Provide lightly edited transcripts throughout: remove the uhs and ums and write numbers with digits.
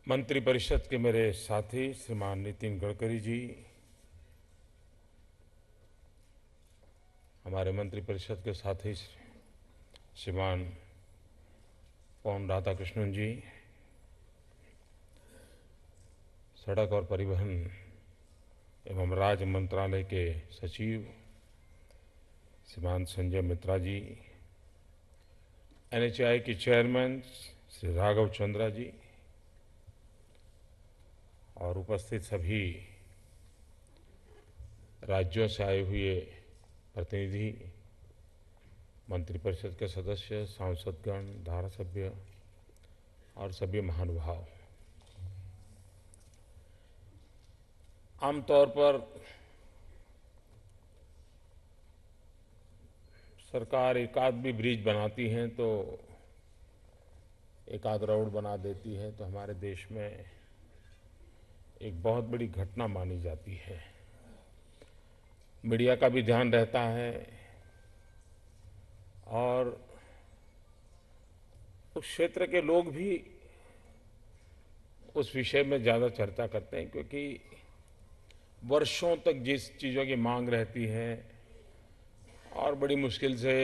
मंत्रिपरिषद के मेरे साथी श्रीमान नितिन गडकरी जी, हमारे मंत्रिपरिषद के साथी श्रीमान पॉन राधाकृष्णन जी, सड़क और परिवहन एवं राज्य मंत्रालय के सचिव श्रीमान संजय मित्रा जी, एनएचएआई के चेयरमैन श्री राघव चंद्रा जी और उपस्थित सभी राज्यों से आए हुए प्रतिनिधि, मंत्रिपरिषद के सदस्य, सांसदगण, धारासभ्य और सभी महानुभाव। आमतौर पर सरकार एक आध भी ब्रिज बनाती है तो एक आध रोड बना देती है तो हमारे देश में एक बहुत बड़ी घटना मानी जाती है। मीडिया का भी ध्यान रहता है और उस क्षेत्र के लोग भी उस विषय में ज़्यादा चर्चा करते हैं, क्योंकि वर्षों तक जिस चीज़ों की मांग रहती है और बड़ी मुश्किल से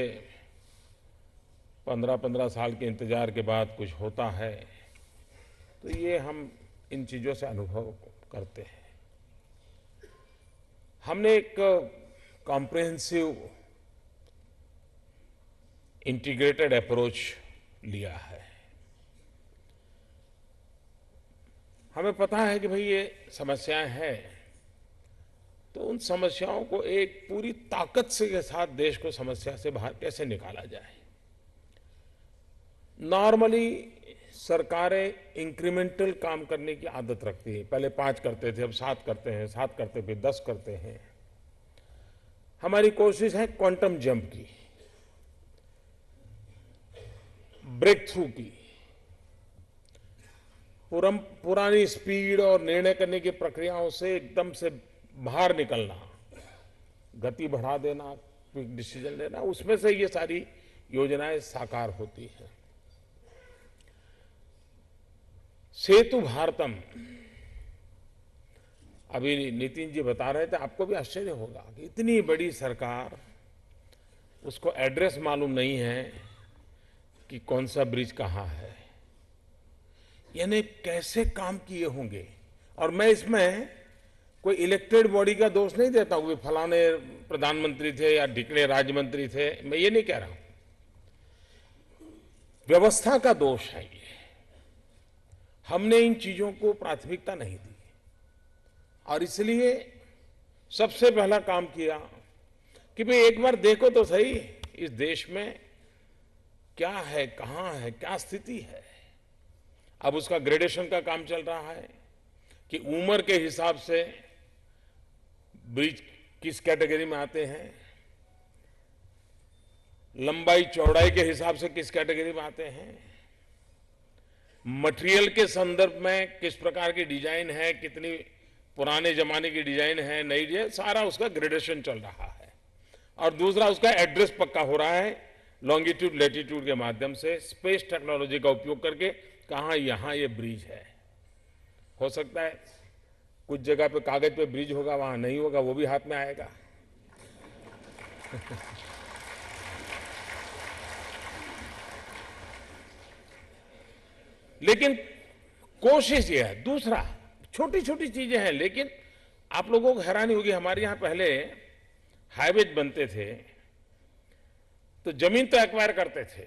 15-15 साल के इंतजार के बाद कुछ होता है, तो ये हम इन चीज़ों से अनुभव करते हैं। हमने एक कॉम्प्रिहेंसिव इंटीग्रेटेड अप्रोच लिया है। हमें पता है कि भाई ये समस्याएं हैं, तो उन समस्याओं को एक पूरी ताकत से के साथ देश को समस्या से बाहर कैसे निकाला जाए। नॉर्मली सरकारें इंक्रीमेंटल काम करने की आदत रखती है। पहले 5 करते थे, अब 7 करते हैं, 7 करते फिर 10 करते हैं। हमारी कोशिश है क्वांटम जंप की, ब्रेक थ्रू की, पुरानी स्पीड और निर्णय करने की प्रक्रियाओं से एकदम से बाहर निकलना, गति बढ़ा देना, क्विक डिसीजन लेना, उसमें से ये सारी योजनाएं साकार होती हैं। सेतु भारतम, अभी नितिन जी बता रहे थे, आपको भी आश्चर्य होगा कि इतनी बड़ी सरकार, उसको एड्रेस मालूम नहीं है कि कौन सा ब्रिज कहाँ है, यानी कैसे काम किए होंगे। और मैं इसमें कोई इलेक्टेड बॉडी का दोष नहीं देता हूं कि फलाने प्रधानमंत्री थे या ढिकड़े राज्य मंत्री थे, मैं ये नहीं कह रहा हूं। व्यवस्था का दोष है ये। हमने इन चीजों को प्राथमिकता नहीं दी और इसलिए सबसे पहला काम किया कि भाई एक बार देखो तो सही इस देश में क्या है, कहां है, क्या स्थिति है। अब उसका ग्रेडेशन का काम चल रहा है कि उम्र के हिसाब से ब्रिज किस कैटेगरी में आते हैं, लंबाई चौड़ाई के हिसाब से किस कैटेगरी में आते हैं, मटेरियल के संदर्भ में किस प्रकार की डिजाइन है, कितनी पुराने जमाने की डिजाइन है, नई डिजाइन, सारा उसका ग्रेडेशन चल रहा है। और दूसरा, उसका एड्रेस पक्का हो रहा है लॉन्गिट्यूड लैटिट्यूड के माध्यम से, स्पेस टेक्नोलॉजी का उपयोग करके, कहां यहां ये ब्रिज है। हो सकता है कुछ जगह पे कागज पे ब्रिज होगा, वहां नहीं होगा, वो भी हाथ में आएगा। लेकिन कोशिश ये है। दूसरा, छोटी छोटी चीजें हैं, लेकिन आप लोगों को हैरानी होगी, हमारे यहां पहले हाईवे बनते थे तो जमीन तो एक्वायर करते थे,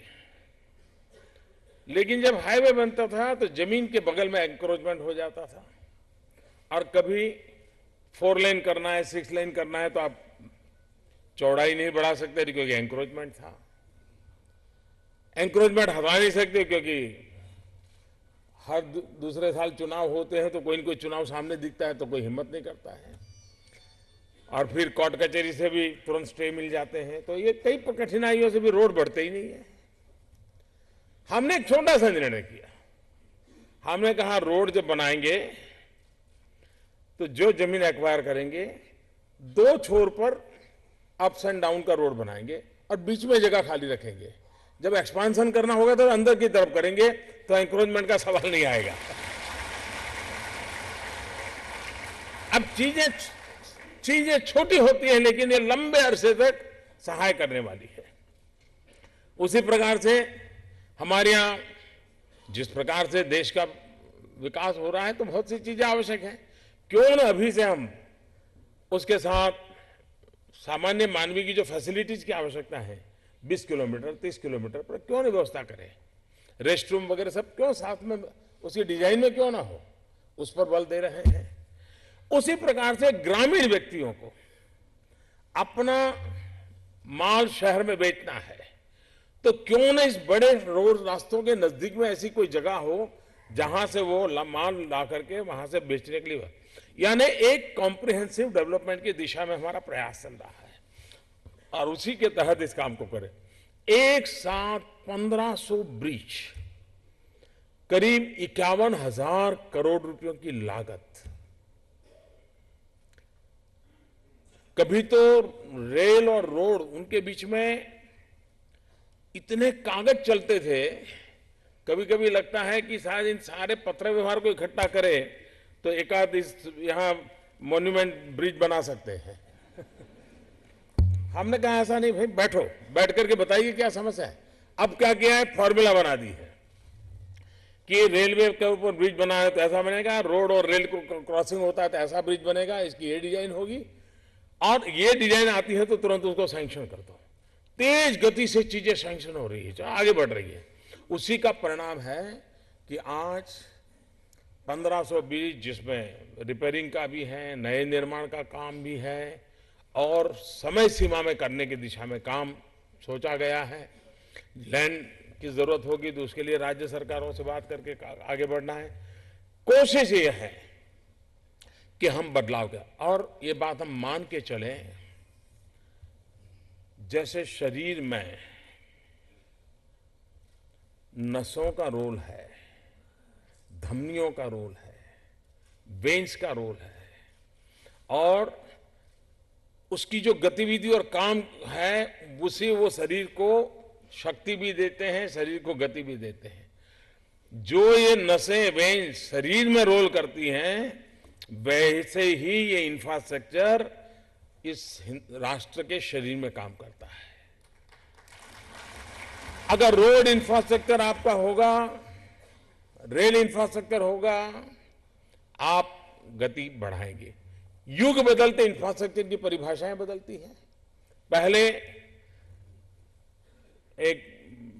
लेकिन जब हाईवे बनता था तो जमीन के बगल में एंक्रोचमेंट हो जाता था। और कभी 4 लेन करना है, 6 लेन करना है तो आप चौड़ाई नहीं बढ़ा सकते क्योंकि एंक्रोचमेंट था। एंक्रोचमेंट हटा नहीं सकते क्योंकि हर दूसरे साल चुनाव होते हैं तो कोई न कोई चुनाव सामने दिखता है तो कोई हिम्मत नहीं करता है, और फिर कोर्ट कचहरी से भी तुरंत स्टे मिल जाते हैं, तो ये कई कठिनाइयों से भी रोड बढ़ते ही नहीं है। हमने एक छोटा सा निर्णय किया। हमने कहा रोड जब बनाएंगे तो जो जमीन एक्वायर करेंगे 2 छोर पर अप्स एंड डाउन का रोड बनाएंगे और बीच में जगह खाली रखेंगे। जब एक्सपांशन करना होगा तो अंदर की तरफ करेंगे तो एंक्रोचमेंट का सवाल नहीं आएगा। अब चीजें छोटी होती हैं, लेकिन ये लंबे अरसे तक सहाय करने वाली है। उसी प्रकार से हमारे यहाँ जिस प्रकार से देश का विकास हो रहा है, तो बहुत सी चीजें आवश्यक हैं। क्यों न अभी से हम उसके साथ सामान्य मानवीय की जो फैसिलिटीज की आवश्यकता है, 20 किलोमीटर 30 किलोमीटर पर क्यों नहीं व्यवस्था करें, रेस्ट रूम वगैरह सब क्यों साथ में उसकी डिजाइन में क्यों ना हो, उस पर बल दे रहे हैं। उसी प्रकार से ग्रामीण व्यक्तियों को अपना माल शहर में बेचना है, तो क्यों न इस बड़े रोड रास्तों के नजदीक में ऐसी कोई जगह हो जहां से वो माल ला करके वहां से बेचने के लिए, यानी एक कॉम्प्रिहेंसिव डेवलपमेंट की दिशा में हमारा प्रयास चल रहा है और उसी के तहत इस काम को करें। एक साथ 1500 ब्रिज, करीब 51,000 करोड़ रुपयों की लागत। कभी तो रेल और रोड उनके बीच में इतने कागज चलते थे, कभी कभी लगता है कि शायद इन सारे पत्र व्यवहार को इकट्ठा करें तो एकाध यहां मॉन्यूमेंट ब्रिज बना सकते हैं। हमने कहा ऐसा नहीं भाई, बैठ करके बताइए क्या समस्या है। अब क्या किया है, फॉर्मूला बना दी है कि रेलवे के ऊपर ब्रिज बना है तो ऐसा बनेगा, रोड और रेल को क्रॉसिंग होता है तो ऐसा ब्रिज बनेगा, इसकी ये डिजाइन होगी, और ये डिजाइन आती है तो तुरंत उसको सैंक्शन कर दो। तेज गति से चीजें सैंक्शन हो रही है, आगे बढ़ रही है। उसी का परिणाम है कि आज 1500 ब्रिज, जिसमें रिपेयरिंग का भी है, नए निर्माण का काम भी है और समय सीमा में करने की दिशा में काम सोचा गया है। लैंड की जरूरत होगी तो उसके लिए राज्य सरकारों से बात करके आगे बढ़ना है। कोशिश ये है कि हम बदलाव करें और ये बात हम मान के चलें, जैसे शरीर में नसों का रोल है, धमनियों का रोल है, वेन्स का रोल है, और उसकी जो गतिविधि और काम है उसे वो शरीर को शक्ति भी देते हैं, शरीर को गति भी देते हैं। जो ये नसें वेन्स शरीर में रोल करती हैं, वैसे ही ये इंफ्रास्ट्रक्चर इस राष्ट्र के शरीर में काम करता है। अगर रोड इंफ्रास्ट्रक्चर आपका होगा, रेल इंफ्रास्ट्रक्चर होगा, आप गति बढ़ाएंगे। युग बदलते इंफ्रास्ट्रक्चर की परिभाषाएं बदलती हैं। पहले एक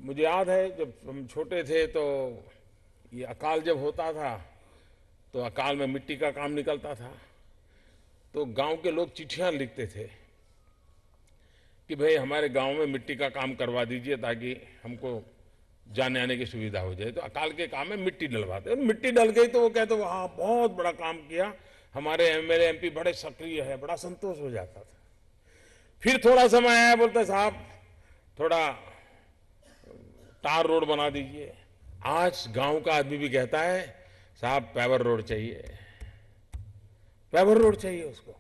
मुझे याद है जब हम छोटे थे तो ये अकाल जब होता था तो अकाल में मिट्टी का काम निकलता था, तो गांव के लोग चिट्ठियां लिखते थे कि भाई हमारे गांव में मिट्टी का काम करवा दीजिए ताकि हमको जाने आने की सुविधा हो जाए। तो अकाल के काम में मिट्टी डलवाते, मिट्टी डल गई तो वो कहते वहां बहुत बड़ा काम किया, हमारे एमएलए एमपी बड़े सक्रिय है, बड़ा संतोष हो जाता था। फिर थोड़ा समय आया, बोलते साहब थोड़ा तार रोड बना दीजिए। आज गांव का आदमी भी कहता है साहब पेवर रोड चाहिए, पेवर रोड चाहिए उसको।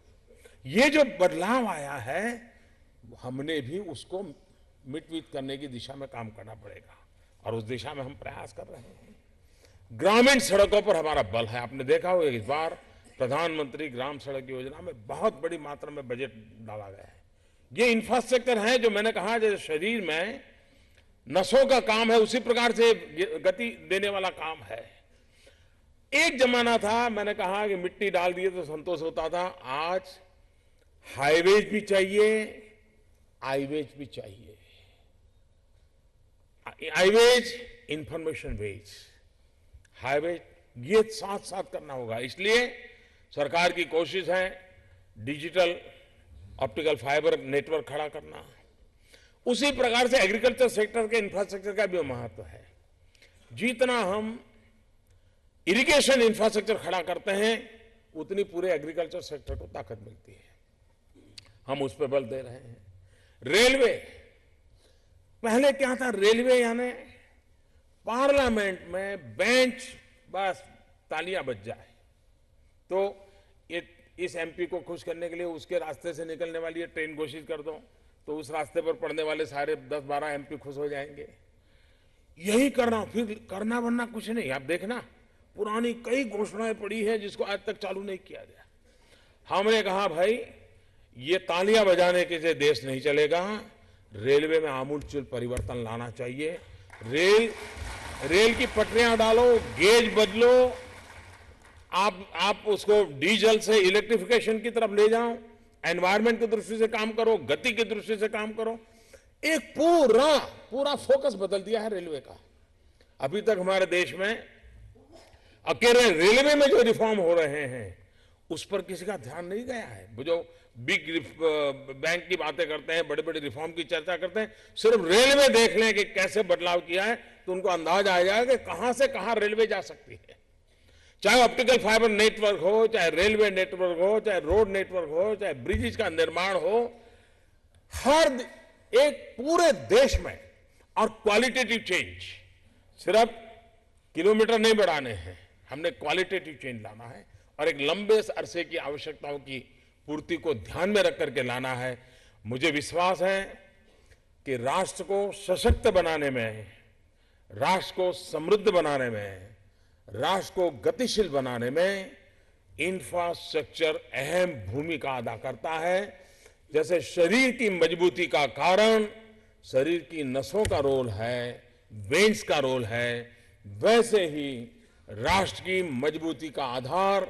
ये जो बदलाव आया है हमने भी उसको मिट करने की दिशा में काम करना पड़ेगा और उस दिशा में हम प्रयास कर रहे हैं। ग्रामीण सड़कों पर हमारा बल है। आपने देखा होगा इस बार प्रधानमंत्री ग्राम सड़क योजना में बहुत बड़ी मात्रा में बजट डाला गया है। ये इंफ्रास्ट्रक्चर है जो मैंने कहा जैसे शरीर में नसों का काम है, उसी प्रकार से गति देने वाला काम है। एक जमाना था, मैंने कहा कि मिट्टी डाल दिए तो संतोष होता था। आज हाईवेज भी चाहिए, आईवेज भी चाहिए। हाईवेज इंफॉर्मेशन वेज, हाईवेज, ये साथ साथ करना होगा। इसलिए सरकार की कोशिश है डिजिटल ऑप्टिकल फाइबर नेटवर्क खड़ा करना। उसी प्रकार से एग्रीकल्चर सेक्टर के इंफ्रास्ट्रक्चर का भी महत्व है। जितना हम इरिगेशन इंफ्रास्ट्रक्चर खड़ा करते हैं उतनी पूरे एग्रीकल्चर सेक्टर को ताकत मिलती है। हम उस पर बल दे रहे हैं। रेलवे, पहले क्या था, रेलवे यानी पार्लियामेंट में बेंच, बस तालियां बज जाए तो ये इस एमपी को खुश करने के लिए उसके रास्ते से निकलने वाली ये ट्रेन घोषित कर दो तो उस रास्ते पर पड़ने वाले सारे 10-12 एमपी खुश हो जाएंगे। यही करना, फिर करना वरना कुछ नहीं। आप देखना पुरानी कई घोषणाएं पड़ी हैं जिसको आज तक चालू नहीं किया गया। हमने कहा भाई ये तालियां बजाने के से देश नहीं चलेगा, रेलवे में आमूलचूल परिवर्तन लाना चाहिए। रेल की पटरियां डालो, गेज बदलो, आप उसको डीजल से इलेक्ट्रिफिकेशन की तरफ ले जाओ, एनवायरमेंट की दृष्टि से काम करो, गति की दृष्टि से काम करो। एक पूरा फोकस बदल दिया है रेलवे का। अभी तक हमारे देश में अकेले रेलवे में जो रिफॉर्म हो रहे हैं उस पर किसी का ध्यान नहीं गया है। वो जो बिग बैंक की बातें करते हैं, बड़े बड़े रिफॉर्म की चर्चा करते हैं, सिर्फ रेलवे देख लें कि कैसे बदलाव किया है तो उनको अंदाज आ जाएगा कि कहां से कहां रेलवे जा सकती है। चाहे ऑप्टिकल फाइबर नेटवर्क हो, चाहे रेलवे नेटवर्क हो, चाहे रोड नेटवर्क हो, चाहे ब्रिजेज का निर्माण हो, हर एक पूरे देश में। और क्वालिटेटिव चेंज, सिर्फ किलोमीटर नहीं बढ़ाने हैं, हमने क्वालिटेटिव चेंज लाना है और एक लंबे अरसे की आवश्यकताओं की पूर्ति को ध्यान में रख करके लाना है। मुझे विश्वास है कि राष्ट्र को सशक्त बनाने में, राष्ट्र को समृद्ध बनाने में, राष्ट्र को गतिशील बनाने में इंफ्रास्ट्रक्चर अहम भूमिका अदा करता है। जैसे शरीर की मजबूती का कारण शरीर की नसों का रोल है, वेन्स का रोल है, वैसे ही राष्ट्र की मजबूती का आधार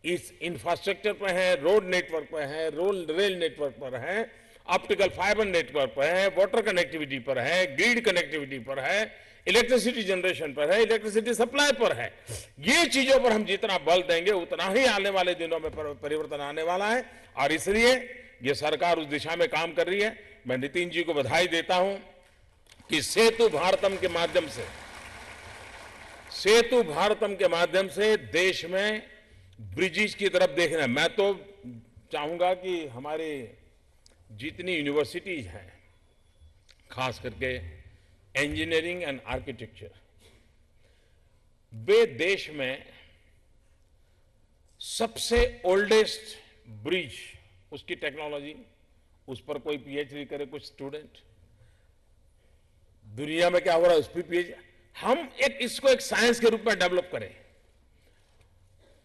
इस इंफ्रास्ट्रक्चर पर है, रोड नेटवर्क पर है, रेल नेटवर्क पर है, ऑप्टिकल फाइबर नेटवर्क पर है, वाटर कनेक्टिविटी पर है, ग्रिड कनेक्टिविटी पर है, इलेक्ट्रिसिटी जनरेशन पर है, इलेक्ट्रिसिटी सप्लाई पर है। ये चीजों पर हम जितना बल देंगे उतना ही आने वाले दिनों में परिवर्तन आने वाला है। और इसलिए ये सरकार उस दिशा में काम कर रही है। मैं नितिन जी को बधाई देता हूं कि सेतु भारतम के माध्यम से देश में ब्रिजेस की तरफ देखना। मैं तो चाहूंगा कि हमारे जितनी यूनिवर्सिटीज हैं, खास करके इंजीनियरिंग एंड आर्किटेक्चर, वे देश में सबसे ओल्डेस्ट ब्रिज, उसकी टेक्नोलॉजी, उस पर कोई पीएचडी करे कुछ स्टूडेंट, दुनिया में क्या हो रहा है उस पर पीएचडी, हम इसको एक साइंस के रूप में डेवलप करें।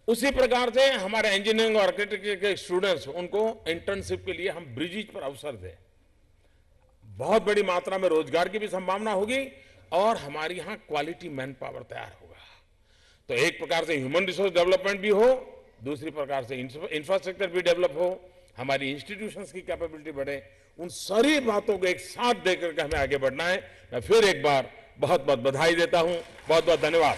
उसी प्रकार से हमारे इंजीनियरिंग और आर्किटेक्चर के स्टूडेंट्स, उनको इंटर्नशिप के लिए हम ब्रिजेज पर अवसर दें। बहुत बड़ी मात्रा में रोजगार की भी संभावना होगी और हमारे यहां क्वालिटी मैन पावर तैयार होगा। तो एक प्रकार से ह्यूमन रिसोर्स डेवलपमेंट भी हो, दूसरी प्रकार से इंफ्रास्ट्रक्चर भी डेवलप हो, हमारी इंस्टीट्यूशंस की कैपेबिलिटी बढ़े। उन सारी बातों को एक साथ देकर के हमें आगे बढ़ना है। मैं फिर एक बार बहुत बहुत बधाई देता हूं। बहुत बहुत धन्यवाद।